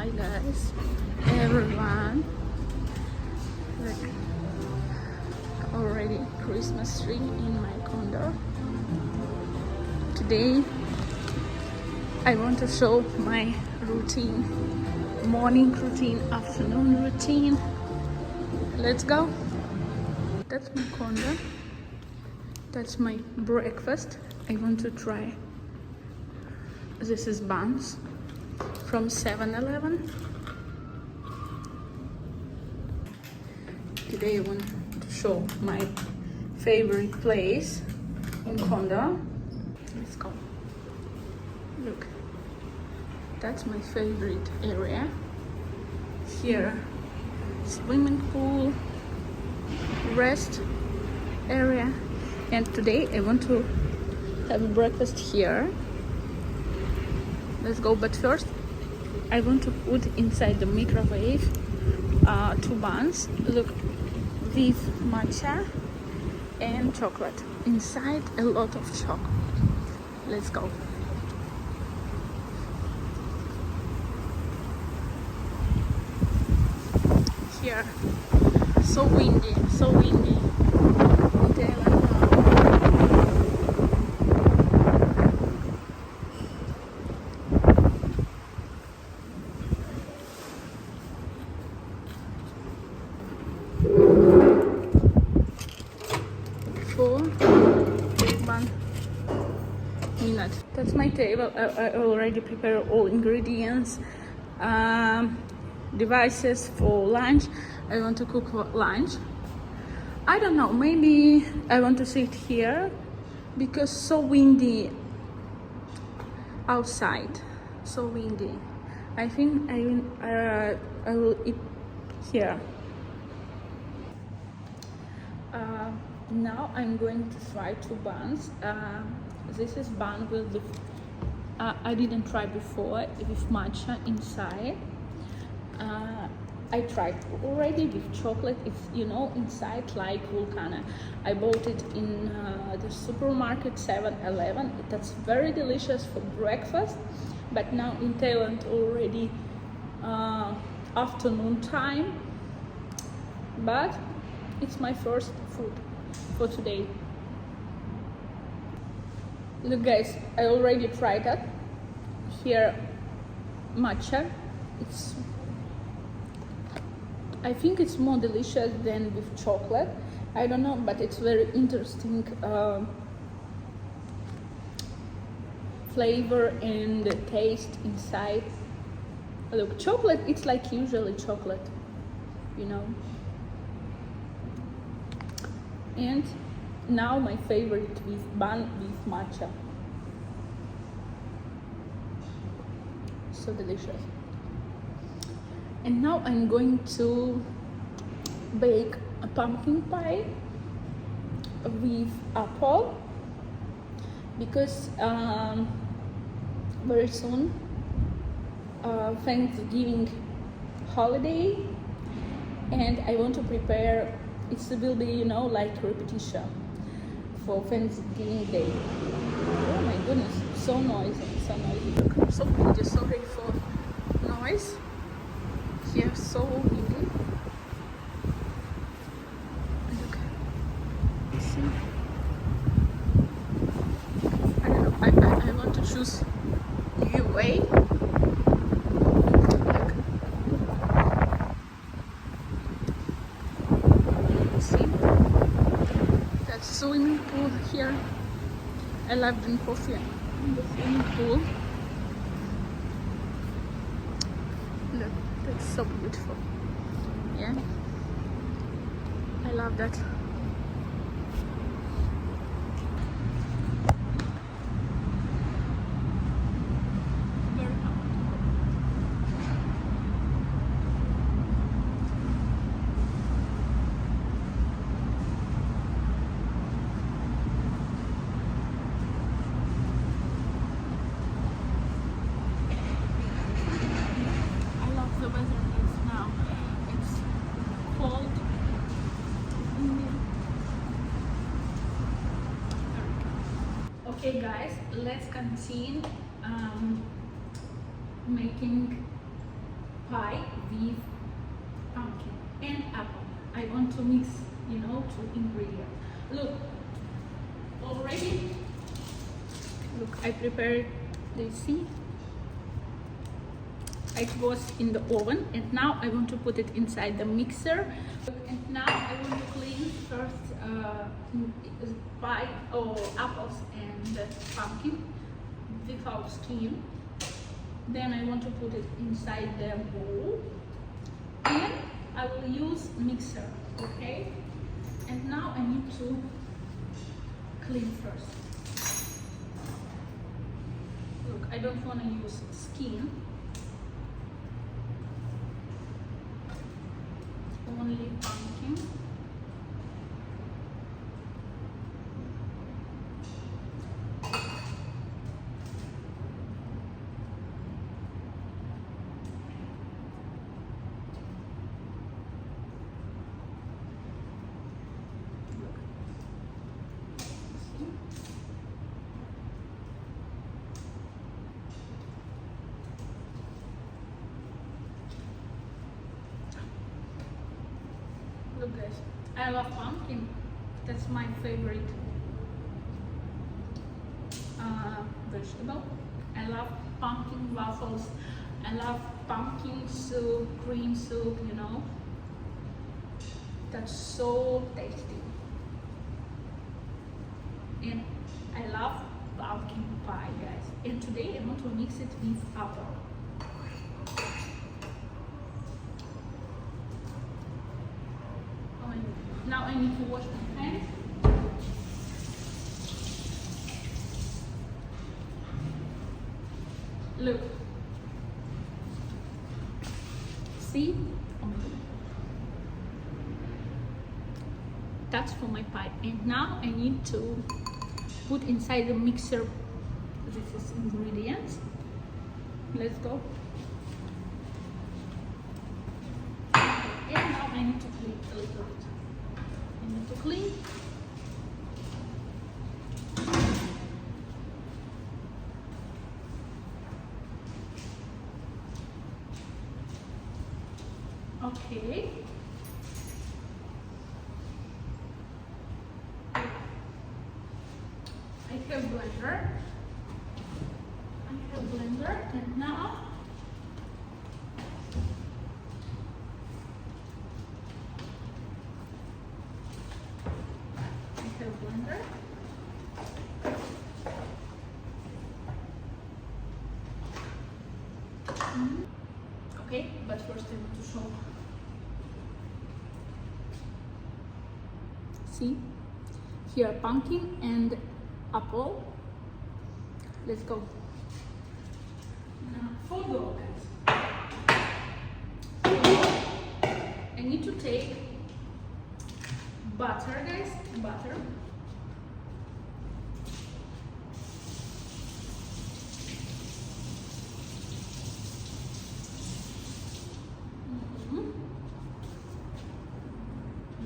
Hi guys, everyone. Look, already Christmas tree in my condo. Today I want to show my routine, morning routine, afternoon routine. Let's go. That's my condo. That's my breakfast. I want to try. This is buns from 7-Eleven. Today I want to show my favorite place in condo. Let's go. Look, that's my favorite area. Here, swimming pool, rest area, and today I want to have a breakfast here. Let's go, but first I want to put inside the microwave 2 buns. Look, with matcha and chocolate. Inside a lot of chocolate. Let's go. Here, so windy, so windy. In Thailand. That's my table. I already prepared all ingredients, devices for lunch. I want to cook for lunch. I don't know, maybe I want to sit here because so windy outside, so windy. I think I will eat here. Now I'm going to try 2 buns. This is bun with the I didn't try before, with matcha inside. I tried already with chocolate. It's, you know, inside like Vulcana. I bought it in the supermarket 7-Eleven. That's very delicious for breakfast. But now in Thailand already afternoon time. But it's my first food for today. Look guys, I already tried that. Here, matcha. I think it's more delicious than with chocolate. I don't know, but it's very interesting flavor and taste inside. Look, chocolate, it's like usually chocolate, you know. And now my favorite with bun with matcha. So delicious. And now I'm going to bake a pumpkin pie with apple because very soon Thanksgiving holiday, and I want to prepare. It will be, you know, like repetition for Thanksgiving Day. Oh my goodness, so noisy, so noisy. Look, so windy, sorry for noise. Here, so windy. Look, see? I don't know, I want to choose new way. Look. See? That's swimming pool here. I love drinking coffee in the swimming pool. Look, that's so beautiful. Yeah, I love that. Very comfortable. The weather is now, it's cold, windy. Okay guys, let's continue making pie with pumpkin and apple. I want to mix, you know, two ingredients. Look, already, look, I prepared, they see? It was in the oven, and now I want to put it inside the mixer. And now I want to clean first pie or apples and pumpkin without skin. Then I want to put it inside the bowl, and I will use mixer, okay? And now I need to clean first. Look, I don't want to use skin. Only pumpkin. Look guys, I love pumpkin. That's my favorite vegetable. I love pumpkin waffles. I love pumpkin soup, cream soup, you know. That's so tasty. And I love pumpkin pie, guys. And today I want to mix it with apple. Now I need to wash my hands. Look. See? Oh my God. That's for my pie. And now I need to put inside the mixer these ingredients. Let's go. And now I need to clean a little bit. I need to clean. Okay. I have blender. And now blender. Okay, but first I want to show. See, here pumpkin and apple. Let's go. Now for dough, guys. I need to take butter, guys. Butter.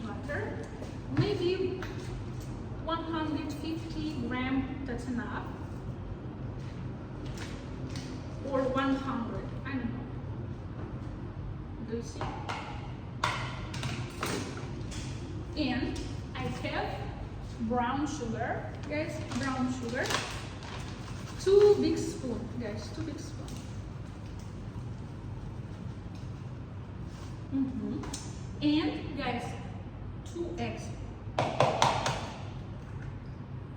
Butter. Maybe 150 grams. That's enough. Or 100. I don't know. Do you see? And I have brown sugar, guys, brown sugar. 2 big spoons, guys, 2 big spoons. And guys, 2 eggs.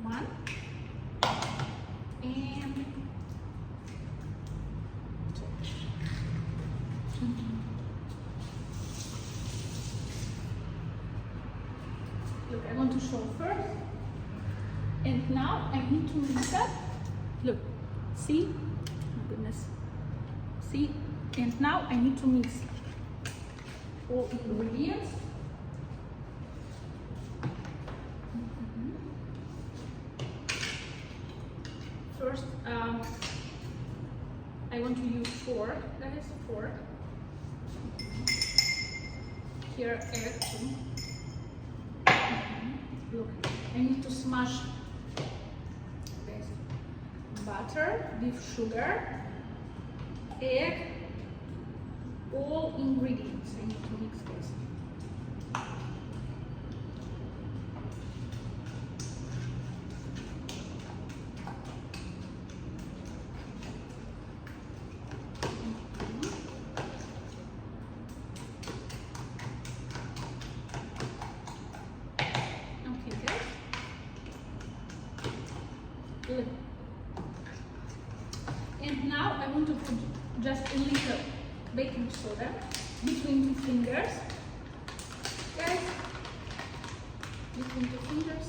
1 and 2. Look, I want to show first. And now I need to mix up. Look, see? My goodness. See? And now I need to mix all ingredients. First, I want to use fork, guys, fork. Here, egg too. Look, I need to smash this butter with sugar, egg, all ingredients. I need to mix this. Okay, guys. Good. And now I want to put just a little baking soda between the fingers. Guys, between the fingers.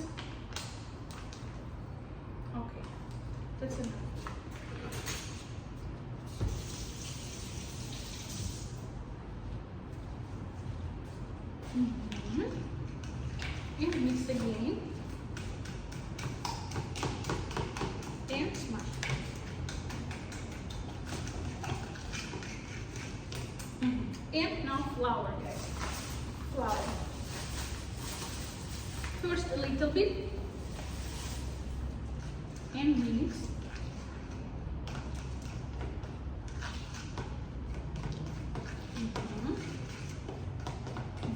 Okay, that's enough. And mix again. And smash. And now flour, guys. Flour. First a little bit. And mix.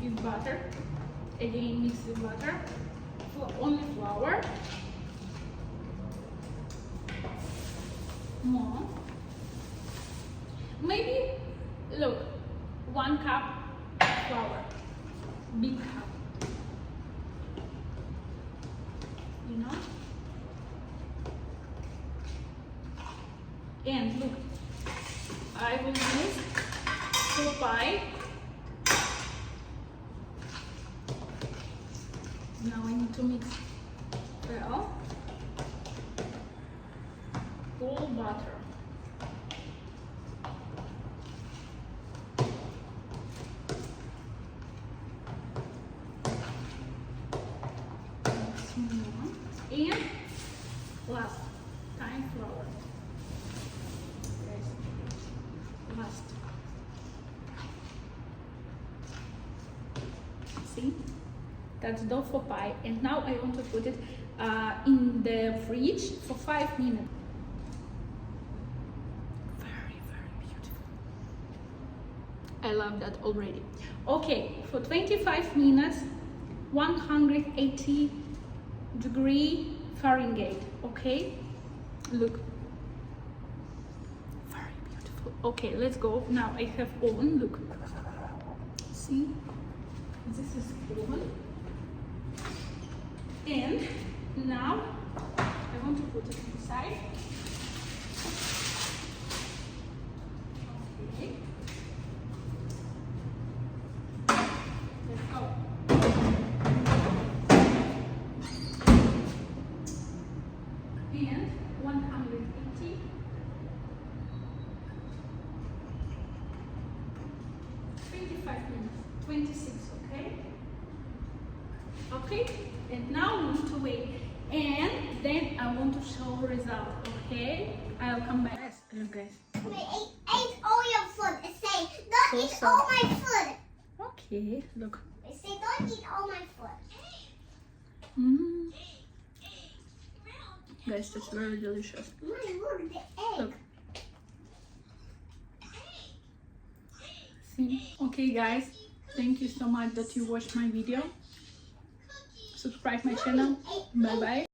Give butter. Again, mix the butter. Only flour. More. Maybe, look, 1 cup flour. Big cup. You know? And look, I will use for pie. Now I need to mix well. All butter. And last time flour. Guys, last. See, that's dough for pie. And now I want to put it in the fridge for 5 minutes. Very, very beautiful. I love that already. Okay, for 25 minutes, 180° Fahrenheit. Okay, look, very beautiful. Okay, let's go. Now I have oven. Look, see, this is oven. And now I want to put it inside. Okay, let's go. And 180. 25 minutes, 26, okay? Okay, and now we need to wait. And then I want to show result, okay? I'll come back. Yes, look guys. I ate all your food. I say, don't eat all my food. Okay, look. I say, don't eat all my food. Mm. Guys, that's very delicious. Look, the egg. Look. See? Okay guys, thank you so much that you watched my video. Subscribe my channel. Bye bye.